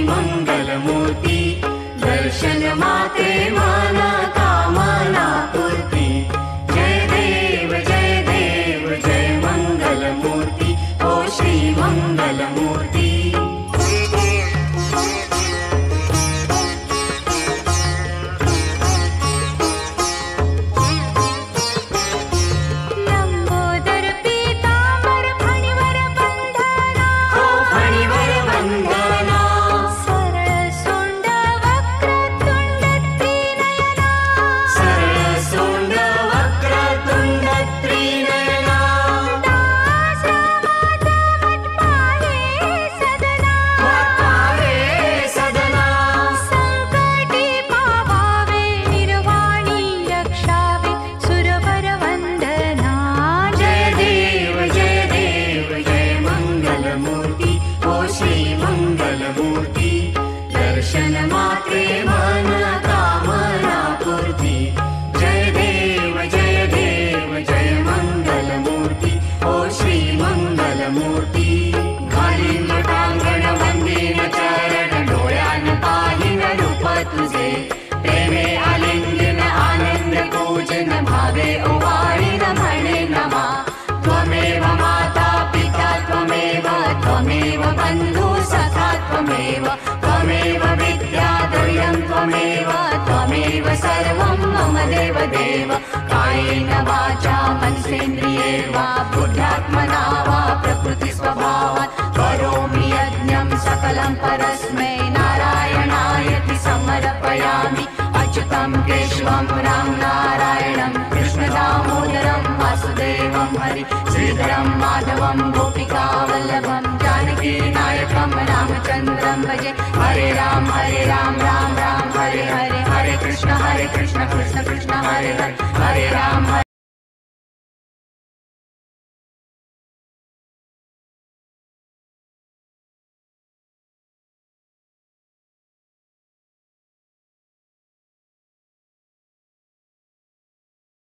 मंगलमूर्ती। दर्शन मात्रे मन कामना पूर्ती। जय देव जय मंगलमूर्ती ओ श्री मंगलमूर्ती। लंबोदर पीतांबर फणीवर बंधना, हो फणीवर बंधना। सरळ सोंड वक्रतुंड त्रिनयना, सरळ सोंड वक्रतुंड त्रिनयना। दास रामाचा वट पाहे सदना, वट पाहे सदना। संकटी पावावे निर्वाणी रक्षावे सुरवर वंदना। जय देव जय मंगलमूर्ती ओ श्री मंगलमूर्ती। दर्शन मात्रे मन कामना पूर्ती। जय देव जय मंगलमूर्ती ओ श्री मंगलमूर्ती। घालीन लोटांगण वंदीन चरण, डोळ्यान पाहिन रूप तुझे। प्रेमे आलिंगन आनंद पूजन, भावे ओवाळीन म्हणे नमा। त्वमेव माता पिता त्वमेव, त्वमेव बंधु सखा त्वमेव। त्वमेव विद्या द्रव्यं त्वमेव, त्वमेव सर्वं मम देव देव। कायेन वाचा मनसेन्द्रिये वा, बुद्ध्यात्मना वा प्रकृति स्वभावात् करोमि यज्ञं सकलं परस्मै नारायणायति समर्पयामि। अच्युतं केशवं राम नारायणं, कृष्णदामोदरं वासुदेवं हरि, श्रीधरं माधवं गोपिका वल्लभं, जानकी नायकं रामचन्द्रं भजे। हरे राम राम राम हरे हरे, हरे कृष्ण कृष्ण कृष्ण हरे हरे, हरे राम